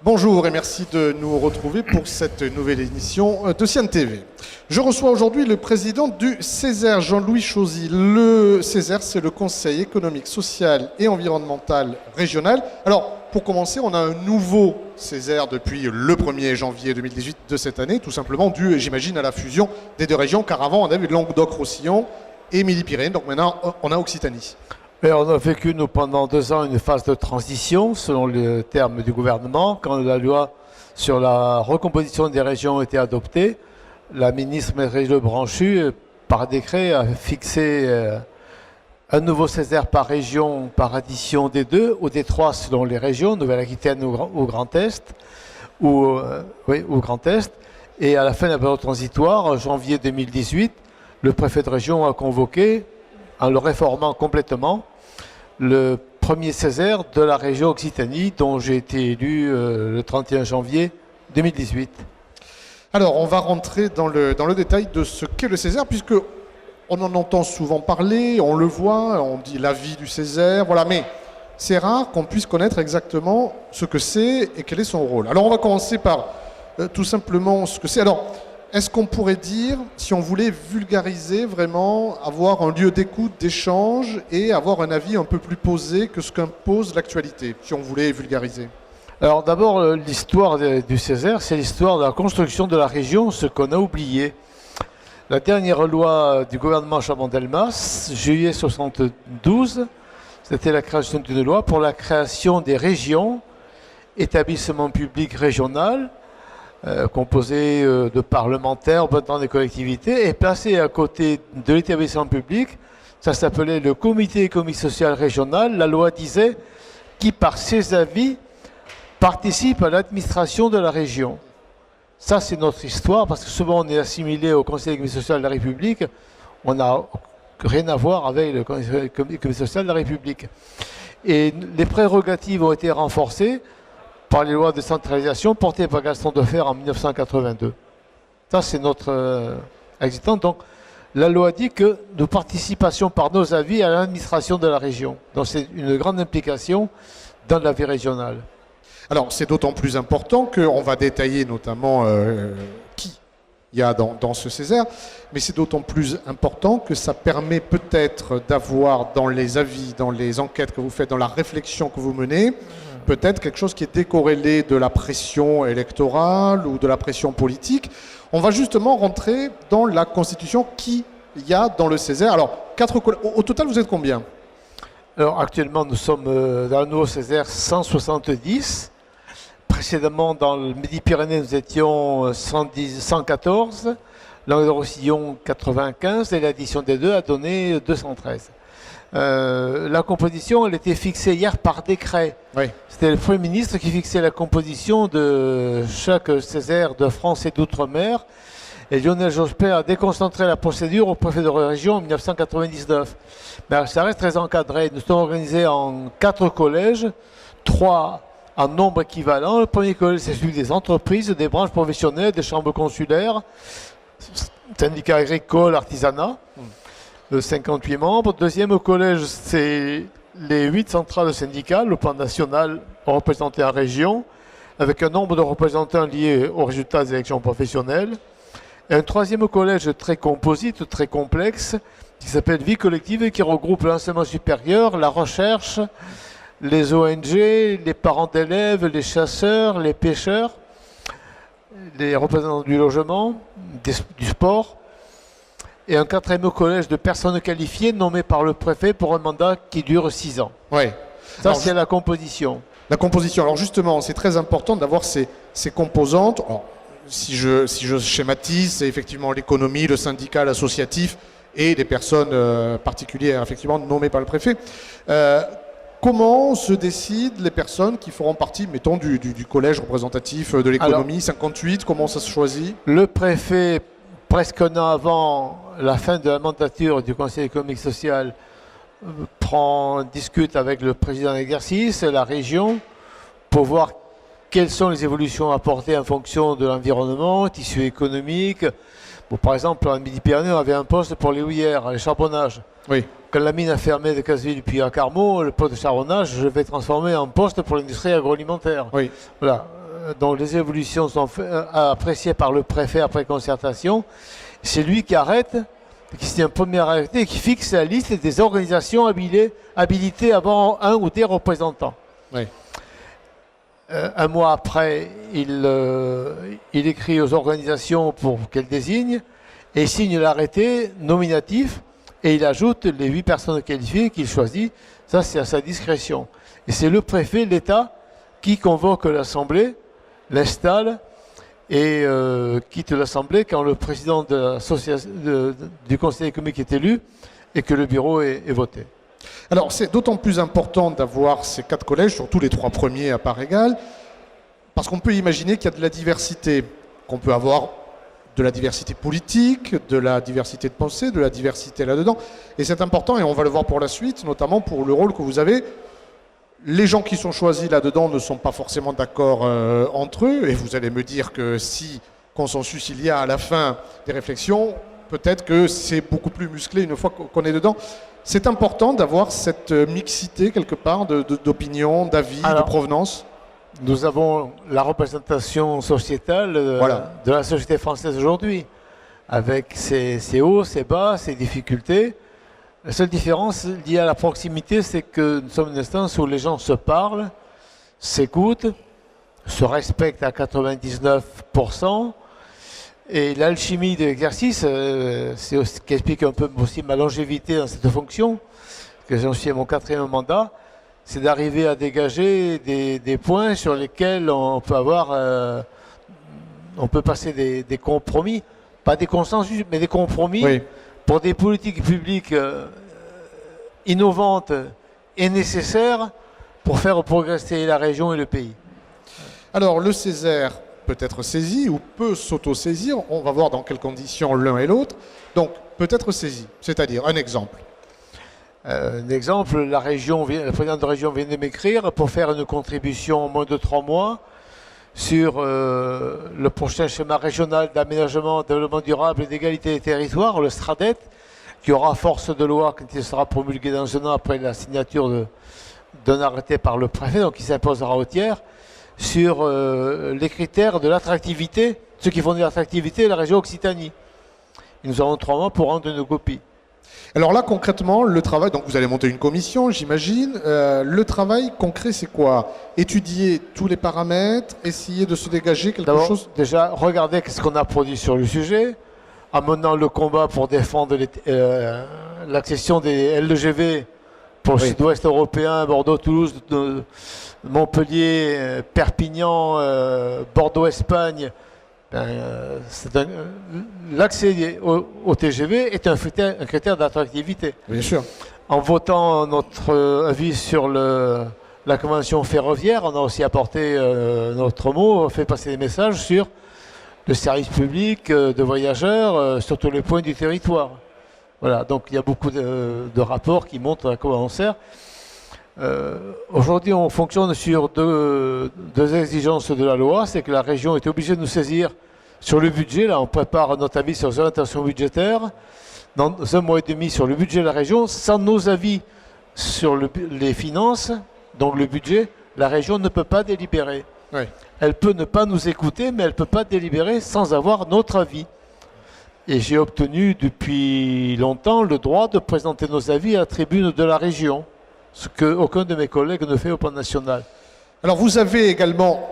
Bonjour et merci de nous retrouver pour cette nouvelle émission de Sienne TV. Je reçois aujourd'hui le président du Césaire, Jean-Louis Chauzy. Le Césaire, c'est le Conseil économique, social et environnemental régional. Alors, pour commencer, on a un nouveau Césaire depuis le 1er janvier 2018 de cette année, tout simplement dû, j'imagine, à la fusion des deux régions, car avant, on avait Languedoc-Roussillon et Midi-Pyrénées, donc maintenant, on a Occitanie. On a vécu, nous, pendant 2 ans, une phase de transition, selon le terme du gouvernement. Quand la loi sur la recomposition des régions a été adoptée, la ministre Marie Lebranchu, par décret, a fixé un nouveau Césaire par région, par addition des deux, ou des trois selon les régions, Nouvelle-Aquitaine ou Grand Est, ou Grand Est. Et à la fin de la période transitoire, en janvier 2018, le préfet de région a convoqué, en le réformant complètement, le premier Césaire de la région Occitanie, dont j'ai été élu le 31 janvier 2018. Alors, on va rentrer dans le détail de ce qu'est le Césaire, puisque on en entend souvent parler, on le voit, on dit la vie du Césaire, voilà, mais c'est rare qu'on puisse connaître exactement ce que c'est et quel est son rôle. Alors, on va commencer par tout simplement ce que c'est. Alors, est-ce qu'on pourrait dire, si on voulait vulgariser vraiment, avoir un lieu d'écoute, d'échange et avoir un avis un peu plus posé que ce qu'impose l'actualité, si on voulait vulgariser? Alors d'abord, l'histoire du Césaire, c'est l'histoire de la construction de la région, ce qu'on a oublié. La dernière loi du gouvernement Chaban-Delmas, juillet 72, c'était la création d'une loi pour la création des régions, établissements publics régionaux, composé de parlementaires, représentant des collectivités, et placé à côté de l'établissement public. Ça s'appelait le comité économique social régional. La loi disait qui, par ses avis, participe à l'administration de la région. Ça, c'est notre histoire, parce que souvent on est assimilé au Conseil économique social de la République. On n'a rien à voir avec le Conseil économique social de la République. Et les prérogatives ont été renforcées par les lois de centralisation portées par Gaston Defferre en 1982. Ça, c'est notre existence. Donc, la loi dit que nous participons par nos avis à l'administration de la région. Donc, c'est une grande implication dans la vie régionale. Alors, c'est d'autant plus important qu'on va détailler notamment qui il y a dans ce Césaire, mais c'est d'autant plus important que ça permet peut-être d'avoir dans les avis, dans les enquêtes que vous faites, dans la réflexion que vous menez, peut-être quelque chose qui est décorrélé de la pression électorale ou de la pression politique. On va justement rentrer dans la constitution qui y a dans le Césaire. Alors, au total, vous êtes combien? Alors, actuellement, nous sommes dans le nouveau Césaire 170. Précédemment, dans le Midi-Pyrénées, nous étions 114. Languedoc-Roussillon, 95. Et l'addition des deux a donné 213. La composition, elle était fixée hier par décret. Oui. C'était le Premier ministre qui fixait la composition de chaque Césaire de France et d'Outre-mer. Et Lionel Jospin a déconcentré la procédure au préfet de région en 1999. Mais ça reste très encadré. Nous sommes organisés en 4 collèges, 3 en nombre équivalent. Le premier collège, c'est celui des entreprises, des branches professionnelles, des chambres consulaires, syndicats agricoles, artisanat. 58 membres. Deuxième collège, c'est les 8 centrales syndicales, au plan national représentées en région, avec un nombre de représentants liés aux résultats des élections professionnelles. Et un troisième collège très composite, très complexe, qui s'appelle Vie collective et qui regroupe l'enseignement supérieur, la recherche, les ONG, les parents d'élèves, les chasseurs, les pêcheurs, les représentants du logement, du sport. Et un 4e collège de personnes qualifiées nommées par le préfet pour un mandat qui dure 6 ans. Oui. Ça, c'est la composition. La composition. Alors justement, c'est très important d'avoir ces composantes. Alors, si je schématise, c'est effectivement l'économie, le syndicat, l'associatif et des personnes particulières, effectivement, nommées par le préfet. Comment se décident les personnes qui feront partie, mettons, du collège représentatif de l'économie, 58, comment ça se choisit? Le préfet, presque un an avant la fin de la mandature du Conseil économique social, discute avec le président d'exercice, la région, pour voir quelles sont les évolutions apportées en fonction de l'environnement, tissu économique. Bon, par exemple, en Midi-Pyrénées, on avait un poste pour les houillères, les charbonnages. Oui. Oui. Voilà. dont les évolutions sont appréciées par le préfet après concertation. C'est lui qui arrête, qui signe un premier arrêté et qui fixe la liste des organisations habilitées à avoir un ou des représentants. Oui. Un mois après, il écrit aux organisations pour qu'elles désignent et signe l'arrêté nominatif et il ajoute les 8 personnes qualifiées qu'il choisit. Ça, c'est à sa discrétion. Et c'est le préfet, l'État, qui convoque l'Assemblée, l'installe et quitte l'Assemblée quand le président du Conseil économique est élu et que le bureau est voté. Alors, c'est d'autant plus important d'avoir ces 4 collèges, surtout les 3 premiers à part égale, parce qu'on peut imaginer qu'il y a de la diversité, qu'on peut avoir de la diversité politique, de la diversité de pensée, de la diversité là-dedans. Et c'est important, et on va le voir pour la suite, notamment pour le rôle que vous avez. Les gens qui sont choisis là-dedans ne sont pas forcément d'accord entre eux, et vous allez me dire que si consensus il y a à la fin des réflexions, peut-être que c'est beaucoup plus musclé une fois qu'on est dedans. C'est important d'avoir cette mixité quelque part d'opinions, d'avis, de provenance. Nous avons la représentation sociétale de la société française aujourd'hui, avec ses hauts, ses bas, ses difficultés. La seule différence liée à la proximité, c'est que nous sommes une instance où les gens se parlent, s'écoutent, se respectent à 99%. Et l'alchimie de l'exercice, c'est ce qui explique un peu aussi ma longévité dans cette fonction, que j'en suis à mon 4e mandat, c'est d'arriver à dégager des points sur lesquels on peut passer des compromis, pas des consensus, mais des compromis pour des politiques publiques innovantes et nécessaires pour faire progresser la région et le pays. Alors le Césaire peut être saisi ou peut s'auto-saisir. On va voir dans quelles conditions l'un et l'autre. Donc, peut être saisi, c'est-à-dire un exemple. Un exemple, le président de région vient de m'écrire pour faire une contribution en moins de 3 mois sur le prochain schéma régional d'aménagement, développement durable et d'égalité des territoires, le SRADET, qui aura force de loi quand il sera promulgué dans un an après la signature d'un arrêté par le préfet, donc il s'imposera au tiers, sur les critères de l'attractivité, ceux qui font de l'attractivité de la région Occitanie. Et nous avons 3 mois pour rendre une copie. Alors là, concrètement, le travail, donc vous allez monter une commission, j'imagine. Le travail concret, c'est quoi? Étudier tous les paramètres, essayer de se dégager quelque chose? Déjà, regardez ce qu'on a produit sur le sujet, en menant le combat pour défendre l'accession des LGV pour le sud-ouest européen, Bordeaux, Toulouse, Montpellier, Perpignan, Bordeaux, Espagne. L'accès au TGV est un critère d'attractivité. Bien sûr. En votant notre avis sur la convention ferroviaire, on a aussi apporté notre mot, fait passer des messages sur le service public de voyageurs sur tous les points du territoire. Voilà, donc il y a beaucoup de rapports qui montrent à quoi on sert. Aujourd'hui, on fonctionne sur deux exigences de la loi. C'est que la région est obligée de nous saisir sur le budget. Là, on prépare notre avis sur les orientations budgétaires. Dans 1 mois et demi sur le budget de la région, sans nos avis sur les finances, donc le budget, la région ne peut pas délibérer. Oui. Elle peut ne pas nous écouter, mais elle ne peut pas délibérer sans avoir notre avis. Et j'ai obtenu depuis longtemps le droit de présenter nos avis à la tribune de la région, ce qu'aucun de mes collègues ne fait au plan national. Alors vous avez également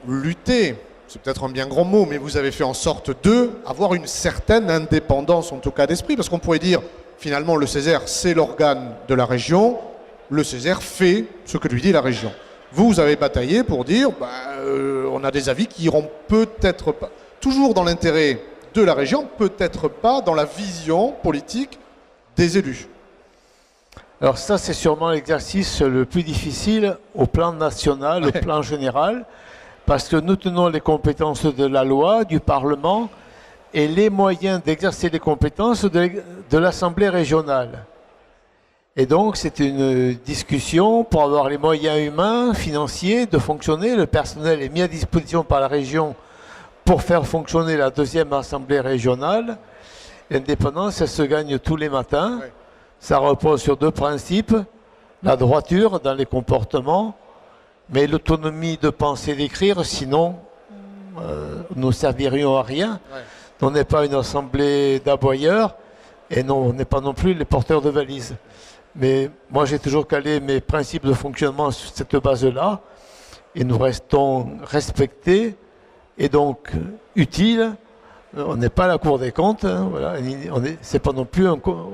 lutté, c'est peut-être un bien grand mot, mais vous avez fait en sorte d'avoir une certaine indépendance, en tout cas d'esprit, parce qu'on pourrait dire, finalement, le Césaire, c'est l'organe de la région, le Césaire fait ce que lui dit la région. Vous avez bataillé pour dire, on a des avis qui iront peut-être pas, toujours dans l'intérêt de la région, peut-être pas dans la vision politique des élus. Alors ça, c'est sûrement l'exercice le plus difficile au plan national, au plan général, parce que nous tenons les compétences de la loi, du Parlement, et les moyens d'exercer les compétences de l'Assemblée régionale. Et donc, c'est une discussion pour avoir les moyens humains, financiers, de fonctionner. Le personnel est mis à disposition par la région pour faire fonctionner la 2e Assemblée régionale. L'indépendance, elle se gagne tous les matins. Oui. Ça repose sur 2 principes, la droiture dans les comportements mais l'autonomie de penser et d'écrire, sinon nous ne servirions à rien. Ouais. On n'est pas une assemblée d'aboyeurs et non, on n'est pas non plus les porteurs de valises. Mais moi, j'ai toujours calé mes principes de fonctionnement sur cette base-là et nous restons respectés et donc utiles. On n'est pas à la Cour des comptes, hein, voilà. C'est pas non plus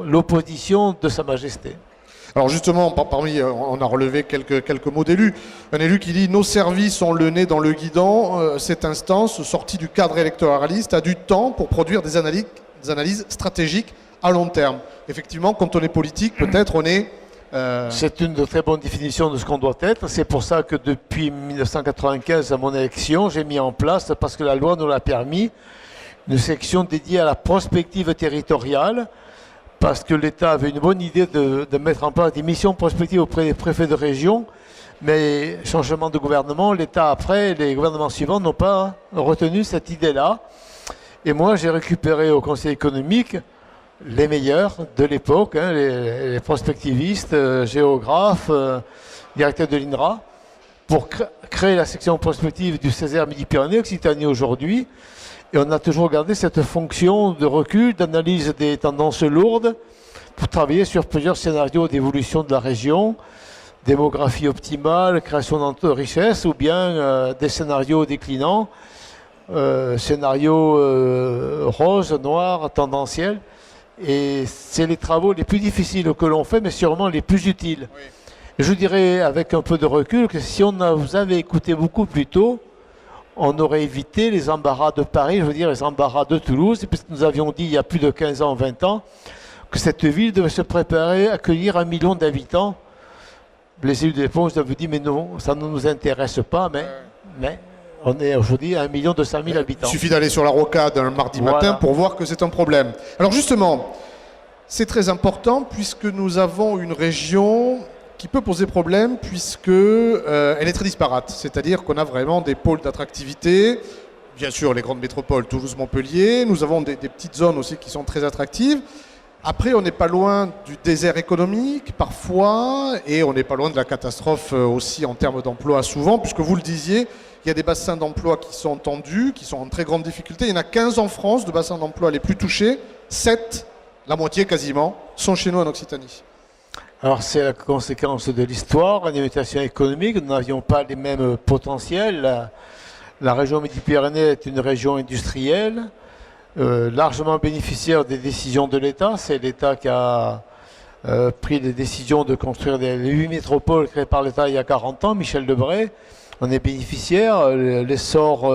l'opposition de Sa Majesté. Alors justement, parmi, on a relevé quelques mots d'élus. Un élu qui dit « Nos services ont le nez dans le guidon. Cette instance, sortie du cadre électoraliste, a du temps pour produire des analyses stratégiques à long terme. » Effectivement, quand on est politique, peut-être on est... C'est une de très bonne définition de ce qu'on doit être. C'est pour ça que depuis 1995, à mon élection, j'ai mis en place, parce que la loi nous l'a permis, une section dédiée à la prospective territoriale, parce que l'État avait une bonne idée de mettre en place des missions prospectives auprès des préfets de région, mais changement de gouvernement, l'État après, les gouvernements suivants n'ont pas retenu cette idée-là. Et moi, j'ai récupéré au Conseil économique les meilleurs de l'époque, hein, les prospectivistes, géographes, directeurs de l'INRA, pour créer la section prospective du Césaire Midi-Pyrénées, Occitanie aujourd'hui. Et on a toujours gardé cette fonction de recul, d'analyse des tendances lourdes, pour travailler sur plusieurs scénarios d'évolution de la région, démographie optimale, création de richesses, ou bien des scénarios déclinants, scénarios rose, noir, tendanciels. Et c'est les travaux les plus difficiles que l'on fait, mais sûrement les plus utiles. Oui. Et je dirais, avec un peu de recul, que si on vous avait écouté beaucoup plus tôt, on aurait évité les embarras de Paris, je veux dire les embarras de Toulouse, puisque nous avions dit il y a plus de 15 ans, 20 ans, que cette ville devait se préparer à accueillir 1 million d'habitants. Les élus de l'époque avaient dit, mais non, ça ne nous intéresse pas, mais on est aujourd'hui à 1 200 000 habitants. Il suffit d'aller sur la rocade un mardi matin pour voir que c'est un problème. Alors justement, c'est très important puisque nous avons une région qui peut poser problème puisque elle est très disparate. C'est-à-dire qu'on a vraiment des pôles d'attractivité, bien sûr les grandes métropoles, Toulouse, Montpellier. Nous avons des petites zones aussi qui sont très attractives. Après, on n'est pas loin du désert économique parfois et on n'est pas loin de la catastrophe aussi en termes d'emploi souvent, puisque vous le disiez, il y a des bassins d'emploi qui sont tendus, qui sont en très grande difficulté. Il y en a 15 en France de bassins d'emploi les plus touchés. 7, la moitié quasiment, sont chez nous en Occitanie. Alors c'est la conséquence de l'histoire, une mutation économique. Nous n'avions pas les mêmes potentiels. La région Midi-Pyrénées est une région industrielle, largement bénéficiaire des décisions de l'État. C'est l'État qui a pris les décisions de construire les 8 métropoles créées par l'État il y a 40 ans, Michel Debré. On est bénéficiaire, l'essor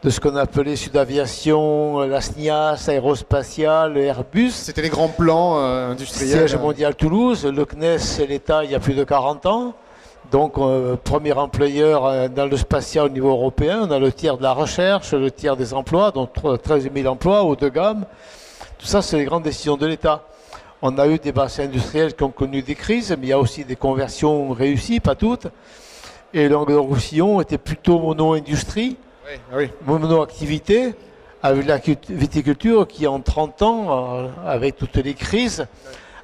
de ce qu'on appelait Sudaviation, la SNIAS, Aérospatiale, Airbus. C'était les grands plans industriels. Siège mondial Toulouse, le CNES et l'État il y a plus de 40 ans. Donc, premier employeur dans le spatial au niveau européen. On a le tiers de la recherche, le tiers des emplois, donc 13 000 emplois haut de gamme. Tout ça, c'est les grandes décisions de l'État. On a eu des bassins industriels qui ont connu des crises, mais il y a aussi des conversions réussies, pas toutes. Et Languedoc-Roussillon était plutôt mono-industrie, mono-activité, avec la viticulture qui, en 30 ans, avec toutes les crises,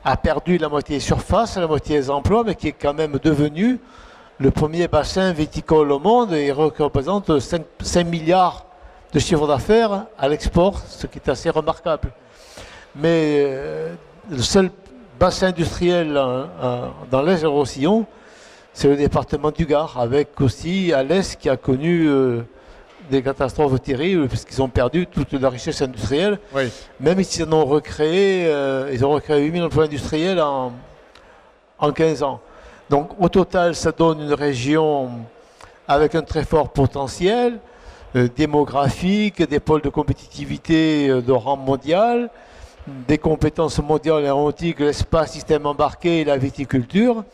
a perdu la moitié des surfaces, la moitié des emplois, mais qui est quand même devenu le premier bassin viticole au monde et représente 5 milliards de chiffre d'affaires à l'export, ce qui est assez remarquable. Mais le seul bassin industriel dans l'Est du Roussillon, c'est le département du Gard, avec aussi à l'Est qui a connu des catastrophes terribles, puisqu'ils ont perdu toute leur richesse industrielle. Oui. Même s'ils ont recréé 8000 emplois industriels en 15 ans. Donc au total, ça donne une région avec un très fort potentiel démographique, des pôles de compétitivité de rang mondial, des compétences mondiales aéronautiques, l'espace, système embarqué et la viticulture,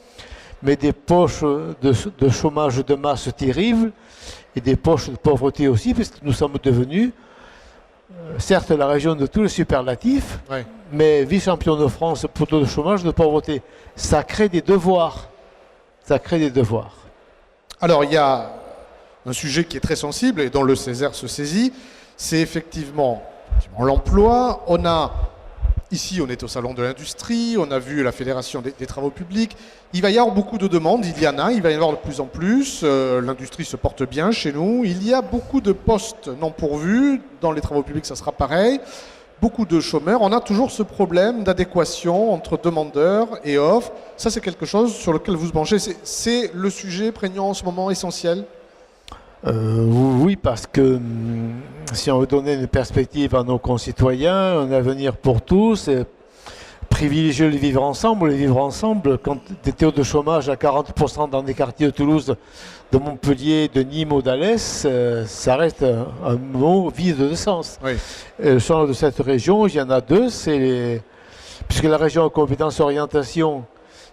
mais des poches de chômage de masse terribles et des poches de pauvreté aussi, puisque nous sommes devenus, certes, la région de tous les superlatifs, mais vice-champion de France pour taux de chômage, de pauvreté. Ça crée des devoirs. Ça crée des devoirs. Alors, il y a un sujet qui est très sensible et dont le Césaire se saisit, c'est effectivement l'emploi. On a Ici, on est au Salon de l'Industrie, on a vu la Fédération des travaux publics. Il va y avoir beaucoup de demandes, il y en a, il va y en avoir de plus en plus. L'industrie se porte bien chez nous. Il y a beaucoup de postes non pourvus. Dans les travaux publics, ça sera pareil. Beaucoup de chômeurs. On a toujours ce problème d'adéquation entre demandeurs et offres. Ça, c'est quelque chose sur lequel vous vous penchez. C'est le sujet prégnant en ce moment, essentiel. Oui, parce que si on veut donner une perspective à nos concitoyens, un avenir pour tous, privilégier le vivre ensemble. Le vivre ensemble, quand des taux de chômage à 40% dans des quartiers de Toulouse, de Montpellier, de Nîmes ou d'Alès, ça reste un mot vide de sens. Oui. Le champ de cette région, il y en a deux, puisque la région a compétence orientation,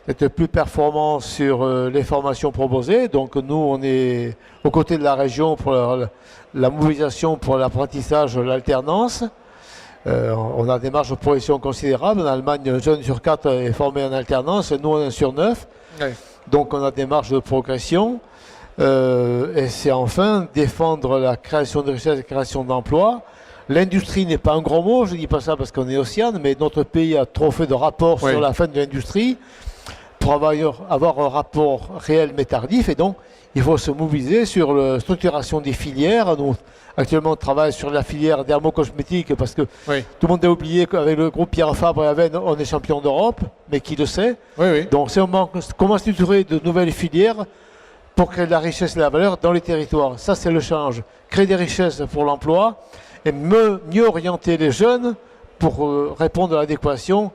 être plus performant sur les formations proposées. Donc nous, on est aux côtés de la région pour la mobilisation pour l'apprentissage, l'alternance. On a des marges de progression considérables. En Allemagne, un jeune sur 4 est formé en alternance. Nous, on est 1 sur 9. Oui. Donc on a des marges de progression. Et c'est enfin défendre la création de richesses et la création d'emplois. L'industrie n'est pas un gros mot, je ne dis pas ça parce qu'on est Océane, mais notre pays a trop fait de rapports sur la fin de l'industrie pour avoir un rapport réel mais tardif, et donc il faut se mobiliser sur la structuration des filières. Nous, actuellement, on travaille sur la filière dermocosmétique parce que tout le monde a oublié qu'avec le groupe Pierre Fabre et Aven, on est champion d'Europe, mais qui le sait. Donc c'est comment structurer de nouvelles filières pour créer de la richesse et de la valeur dans les territoires. Ça, c'est le change. Créer des richesses pour l'emploi et mieux orienter les jeunes pour répondre à l'adéquation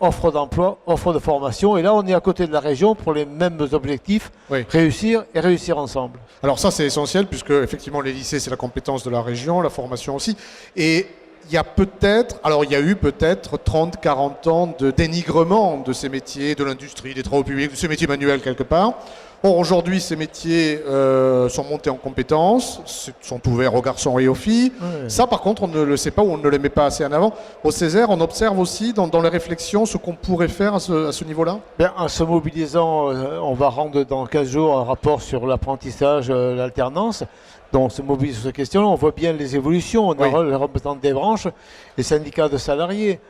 offre d'emploi, offre de formation. Et là, on est à côté de la région pour les mêmes objectifs, réussir et réussir ensemble. Alors ça, c'est essentiel, puisque effectivement, les lycées, c'est la compétence de la région, la formation aussi. Et il y a eu peut-être 30, 40 ans de dénigrement de ces métiers, de l'industrie, des travaux publics, de ces métiers manuels quelque part. Or, aujourd'hui, ces métiers sont montés en compétences, sont ouverts aux garçons et aux filles. Ça, par contre, on ne le sait pas ou on ne le met pas assez en avant. Au Césaire, on observe aussi dans les réflexions ce qu'on pourrait faire à ce niveau-là. En se mobilisant, on va rendre dans 15 jours un rapport sur l'apprentissage, l'alternance. Donc, on se mobilise sur ces questions-là. On voit bien les évolutions. On a les représentants des branches, les syndicats de salariés.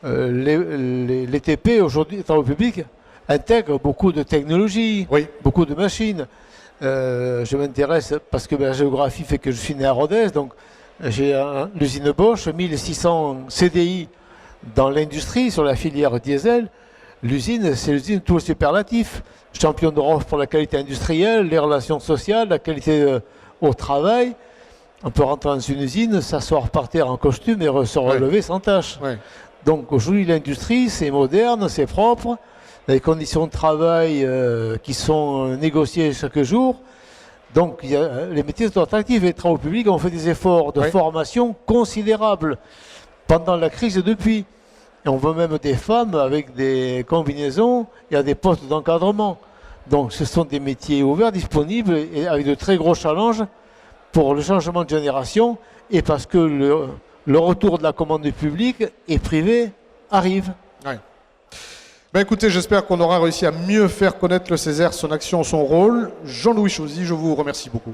Les TP, aujourd'hui, les travaux publics, intègrent beaucoup de technologies, beaucoup de machines. Je m'intéresse parce que la géographie fait que je suis né à Rodez, donc j'ai l'usine Bosch, 1600 CDI dans l'industrie sur la filière diesel. L'usine, c'est l'usine tout le superlatif. Champion d'Europe pour la qualité industrielle, les relations sociales, la qualité au travail. On peut rentrer dans une usine, s'asseoir par terre en costume et se relever sans tâche. Donc aujourd'hui, l'industrie, c'est moderne, c'est propre. Les conditions de travail qui sont négociées chaque jour. Donc les métiers sont attractifs. Les travaux publics ont fait des efforts de formation considérables pendant la crise et depuis. Et on veut même des femmes avec des combinaisons et à des postes d'encadrement. Donc ce sont des métiers ouverts, disponibles et avec de très gros challenges pour le changement de génération et parce que le retour de la commande du public et privé arrive. Écoutez, j'espère qu'on aura réussi à mieux faire connaître le Césaire, son action, son rôle. Jean-Louis Chauzy, je vous remercie beaucoup.